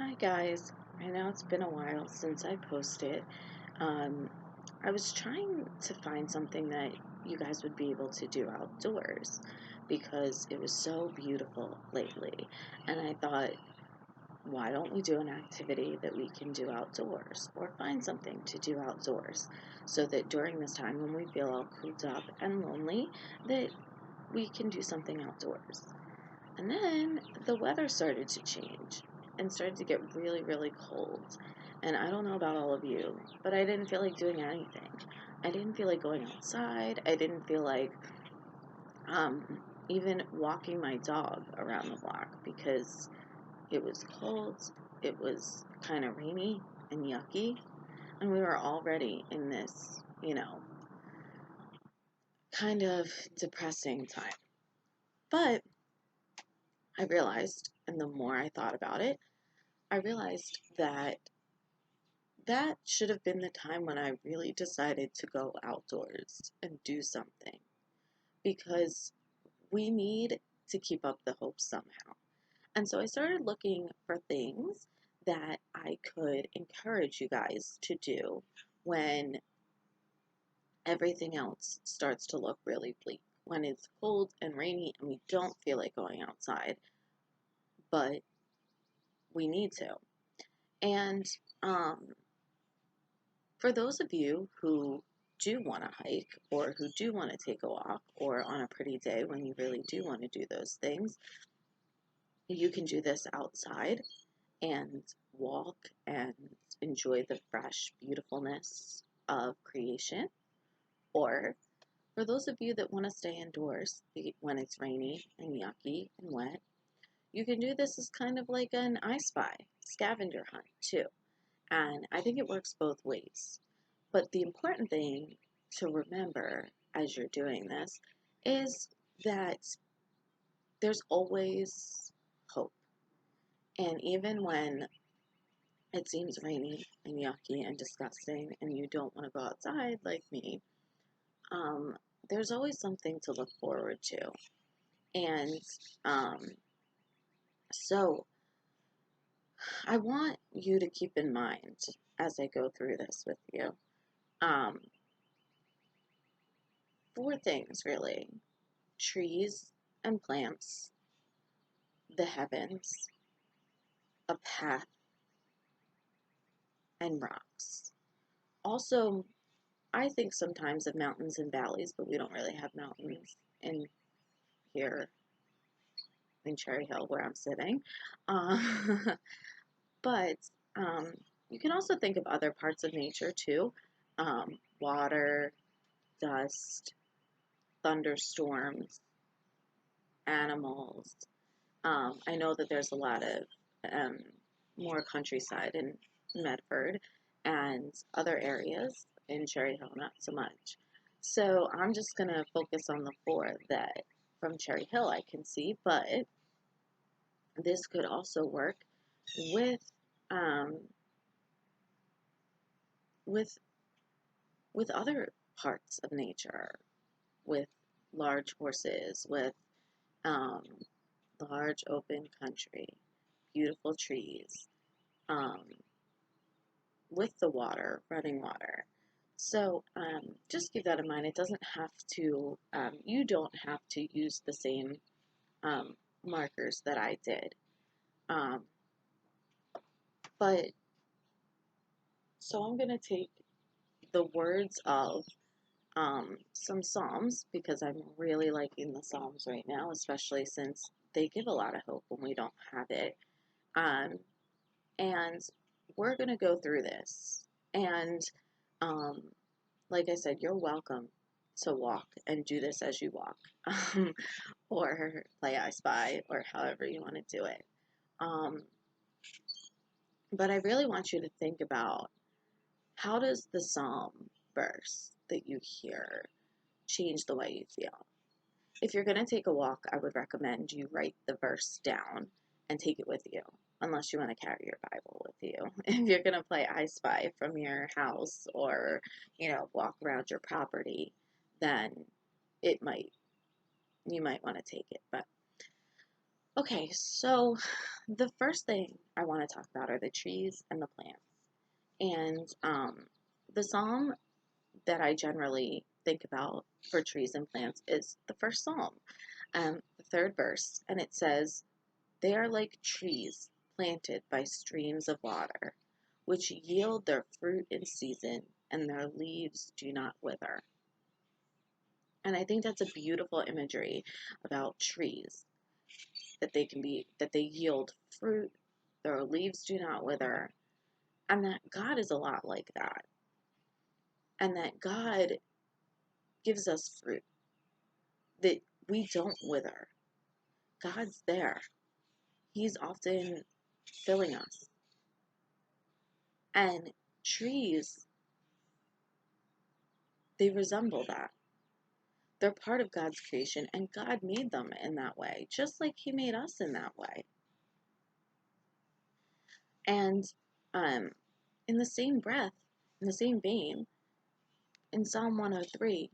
Hi guys, I know it's been a while since I posted. Um, I was trying to find something that you guys would be able to do outdoors because it was so beautiful lately. And I thought, why don't we do an activity that we can do outdoors or find something to do outdoors so that during this time when we feel all cooped up and lonely, that we can do something outdoors. And then the weather started to change and started to get really, really cold. And I don't know about all of you, but I didn't feel like doing anything. I didn't feel like going outside. I didn't feel like even walking my dog around the block because it was cold, it was kind of rainy and yucky, and we were already in this, kind of depressing time. But I realized, and the more I thought about it, I realized that that should have been the time when I really decided to go outdoors and do something because we need to keep up the hope somehow. And so I started looking for things that I could encourage you guys to do when everything else starts to look really bleak. When it's cold and rainy and we don't feel like going outside, but we need to. And um, for those of you who do want to hike or who do want to take a walk or on a pretty day when you really do want to do those things, you can do this outside and walk and enjoy the fresh beautifulness of creation. Or for those of you that want to stay indoors when it's rainy and yucky and wet, you can do this as kind of like an I Spy scavenger hunt too. And I think it works both ways. But the important thing to remember as you're doing this is that there's always hope. And even when it seems rainy and yucky and disgusting and you don't want to go outside like me, um, there's always something to look forward to. And um, so I want you to keep in mind as I go through this with you. Um, Four things really: trees and plants, the heavens, a path, and rocks. Also, I think sometimes of mountains and valleys, but we don't really have mountains in here in Cherry Hill where I'm sitting. Uh, but um, you can also think of other parts of nature too: water, dust, thunderstorms, animals. I know that there's a lot of um, more countryside in Medford and other areas in Cherry Hill, not so much. So I'm just going to focus on the four that from Cherry Hill I can see, but this could also work with um, with with other parts of nature, with large horses, with um, large open country, beautiful trees, um, with the water, running water. So just keep that in mind. It doesn't have to, you don't have to use the same um, markers that I did. Um, but so I'm going to take the words of some Psalms because I'm really liking the Psalms right now, especially since they give a lot of hope when we don't have it. Um, and we're going to go through this. And um, like I said, you're welcome to walk and do this as you walk, or play I Spy, or however you want to do it. Um, but I really want you to think about, how does the psalm verse that you hear change the way you feel? If you're going to take a walk, I would recommend you write the verse down and take it with you, unless you want to carry your Bible with you. If you're going to play I Spy from your house or, walk around your property, then it might, you might want to take it. But Okay, so the first thing I want to talk about are the trees and the plants. And the psalm that I generally think about for trees and plants is the first psalm, the third verse. And it says, "They are like trees planted by streams of water, which yield their fruit in season, and their leaves do not wither." And I think that's a beautiful imagery about trees, that they yield fruit, their leaves do not wither, and that God is a lot like that, and that God gives us fruit, that we don't wither. God's there. He's often filling us. And trees, they resemble that. They're part of God's creation, and God made them in that way, just like He made us in that way. And um, in the same breath, in the same vein, in Psalm 103,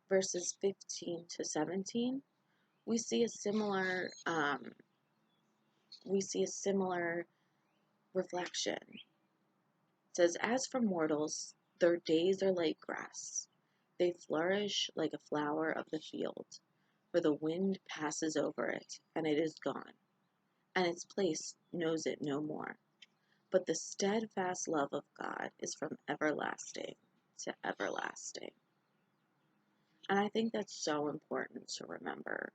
verses 15 to 17, we see a similar reflection. It says, "As for mortals, their days are like grass. They flourish like a flower of the field, for the wind passes over it, and it is gone, and its place knows it no more. But the steadfast love of God is from everlasting to everlasting." And I think that's so important to remember,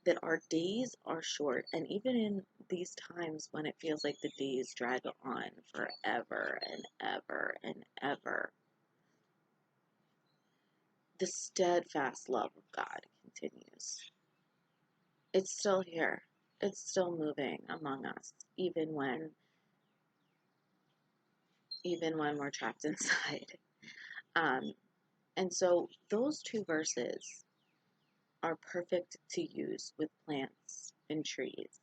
that our days are short, and even in these times when it feels like the days drag on forever and ever and ever, the steadfast love of God continues. It's still here. It's still moving among us, even when we're trapped inside. Um, and so those two verses are perfect to use with plants and trees.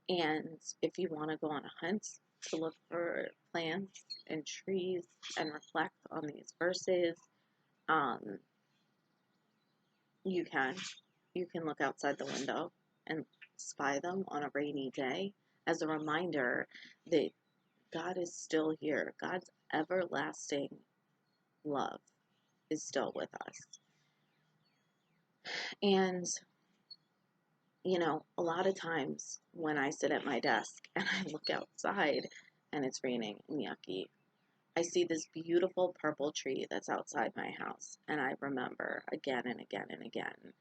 And if you want to go on a hunt to look for plants and trees and reflect on these verses, um, you can. You can look outside the window and spy them on a rainy day as a reminder that God is still here. God's everlasting love is still with us. And, a lot of times when I sit at my desk and I look outside and it's raining and yucky, I see this beautiful purple tree that's outside my house, and I remember again and again and again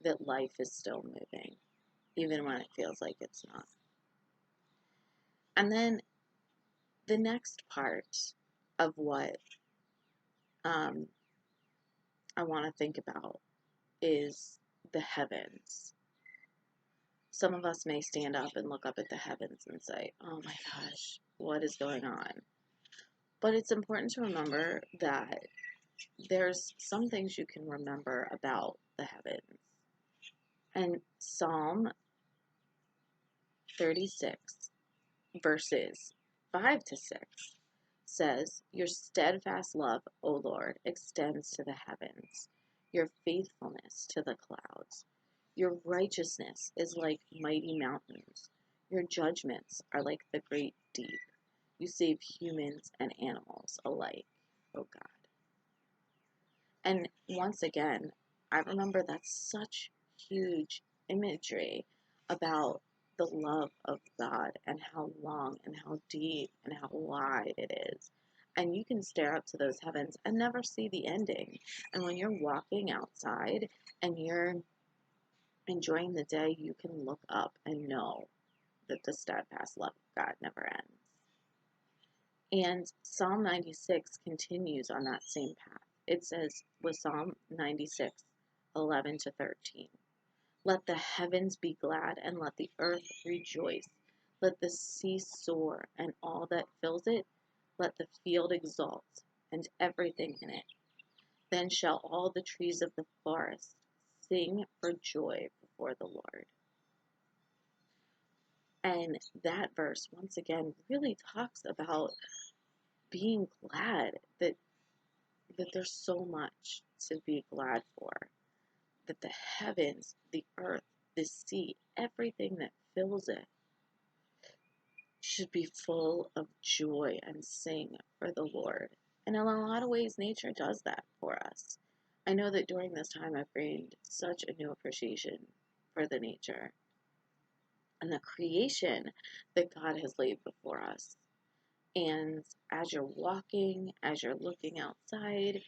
that life is still moving, even when it feels like it's not. And then the next part of what I want to think about is the heavens. Some of us may stand up and look up at the heavens and say, "Oh my gosh, what is going on?" But it's important to remember that there's some things you can remember about the heavens. And Psalm 36, verses 5 to 6 says, "Your steadfast love, O Lord, extends to the heavens, your faithfulness to the clouds. Your righteousness is like mighty mountains. Your judgments are like the great deep. You save humans and animals alike, O God." And once again, I remember that's such huge imagery about the love of God and how long and how deep and how wide it is. And you can stare up to those heavens and never see the ending. And when you're walking outside and you're enjoying the day, you can look up and know that the steadfast love of God never ends. And Psalm 96 continues on that same path. It says with Psalm 96, 11 to 13, "Let the heavens be glad and let the earth rejoice. Let the sea soar and all that fills it. Let the field exult and everything in it. Then shall all the trees of the forest sing for joy before the Lord." And that verse, once again, really talks about being glad that there's so much to be glad for, that the heavens, the earth, the sea, everything that fills it. Should be full of joy and sing for the Lord. And in a lot of ways, nature does that for us. I know that during this time, I've gained such a new appreciation for the nature and the creation that God has laid before us. And as you're walking, as you're looking outside,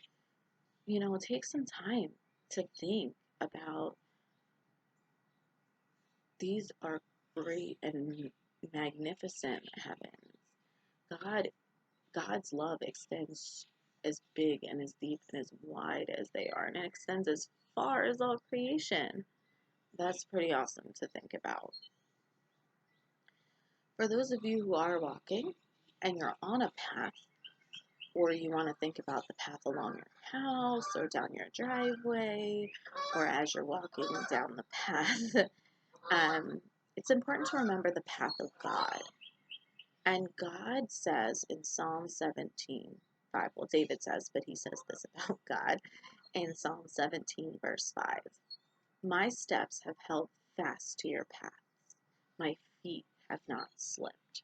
take some time to think about these are great and magnificent heavens. God's love extends as big and as deep and as wide as they are, and it extends as far as all creation. That's pretty awesome to think about. For those of you who are walking and you're on a path, or you want to think about the path along your house or down your driveway, or as you're walking down the path, it's important to remember the path of God. And God says in Psalm 17:5, well, David says, but he says this about God in Psalm 17, verse 5. My steps have held fast to your paths. My feet have not slipped.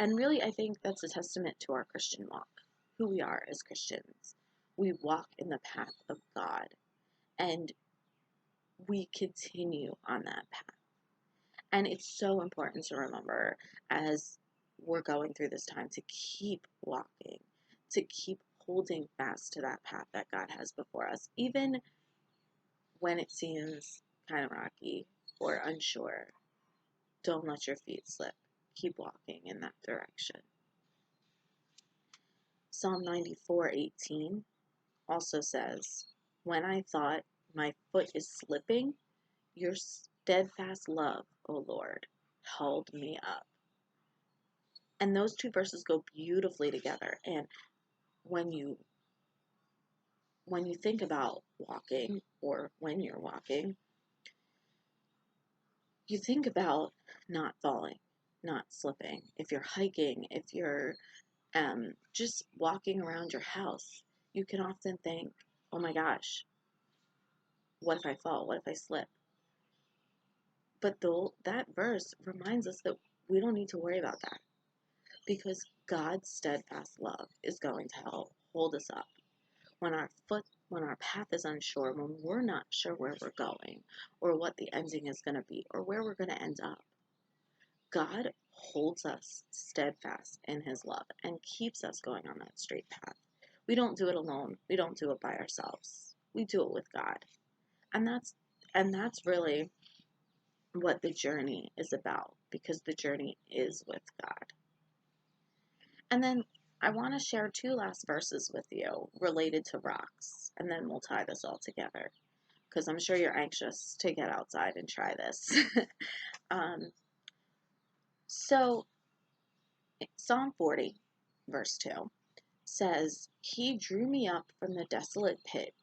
And really, I think that's a testament to our Christian walk, who we are as Christians. We walk in the path of God, and we continue on that path. And it's so important to remember as we're going through this time to keep walking, to keep holding fast to that path that God has before us, even when it seems kind of rocky or unsure. Don't let your feet slip. Keep walking in that direction. Psalm 94:18 also says, when I thought my foot is slipping, your steadfast love, O Lord, held me up. And those two verses go beautifully together. And when you think about walking, or when you're walking, you think about not falling, not slipping. If you're hiking, if you're just walking around your house, you can often think, oh my gosh, what if I fall? What if I slip? But that verse reminds us that we don't need to worry about that, because God's steadfast love is going to help hold us up. When our path is unsure, when we're not sure where we're going or what the ending is going to be or where we're going to end up, God holds us steadfast in his love and keeps us going on that straight path. We don't do it alone. We don't do it by ourselves. We do it with God. And that's really what the journey is about, because the journey is with God. And then I want to share two last verses with you related to rocks, and then we'll tie this all together, because I'm sure you're anxious to get outside and try this. So Psalm 40, verse 2 says, he drew me up from the desolate pit,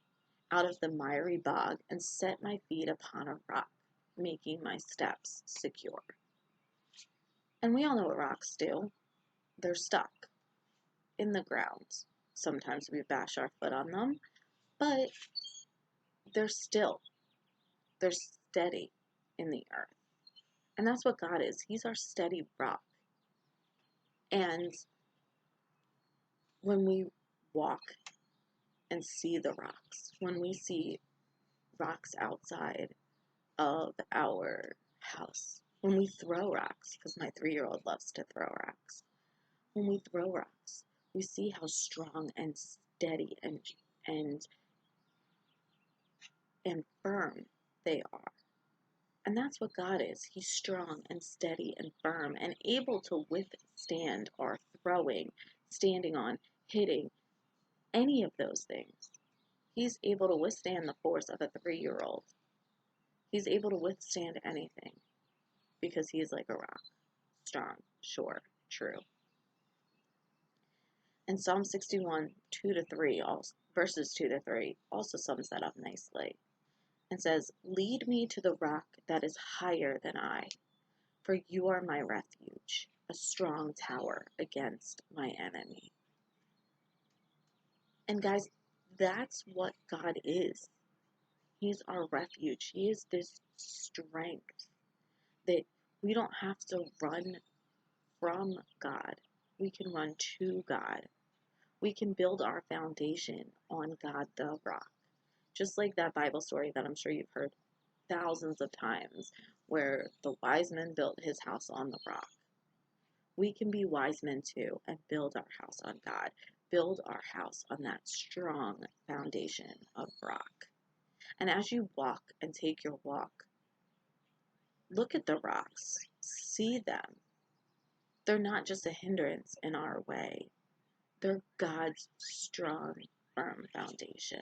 out of the miry bog, and set my feet upon a rock, making my steps secure. And we all know what rocks do. They're stuck in the ground. Sometimes we bash our foot on them, but they're still. They're steady in the earth. And that's what God is. He's our steady rock. And when we walk and see the rocks, when we see rocks outside of our house, when we throw rocks, because my 3-year-old loves to throw rocks, when we throw rocks, we see how strong and steady and firm they are. And that's what God is. He's strong and steady and firm and able to withstand our throwing, standing on, hitting, any of those things. He's able to withstand the force of a 3-year-old. He's able to withstand anything because he is like a rock. Strong, sure, true. And Psalm 61, 2-3, verses 2-3, also sums that up nicely. And says, lead me to the rock that is higher than I, for you are my refuge, a strong tower against my enemy. And guys, that's what God is. He's our refuge. He is this strength that We don't have to run from God. We can run to God. We can build our foundation on God the rock. Just like that Bible story that I'm sure you've heard thousands of times, where the wise man built his house on the rock. We can be wise men too and build our house on God. Build our house on that strong foundation of rock. And as you walk and take your walk, look at the rocks, see them. They're not just a hindrance in our way, they're God's strong, firm foundation.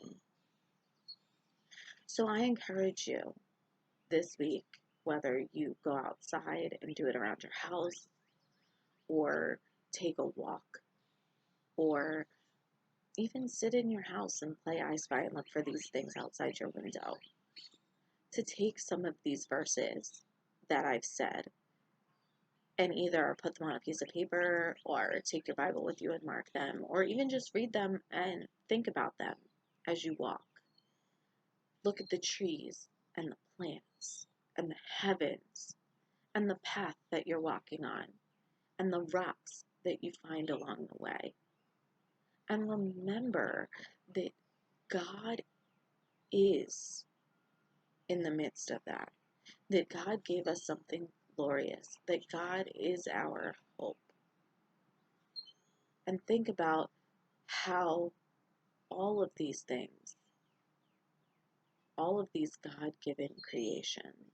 So I encourage you this week, whether you go outside and do it around your house, or take a walk, or even sit in your house and play I Spy and look for these things outside your window, to take some of these verses that I've said and either put them on a piece of paper or take your Bible with you and mark them, or even just read them and think about them as you walk. Look at the trees and the plants and the heavens and the path that you're walking on and the rocks that you find along the way. And remember that God is in the midst of that, that God gave us something glorious, that God is our hope. And think about how all of these things, all of these God-given creations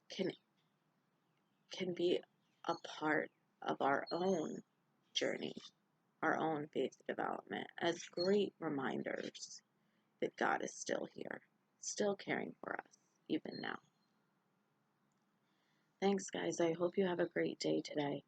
can be a part of our own journey, our own faith development, as great reminders that God is still here, still caring for us, even now. Thanks, guys. I hope you have a great day today.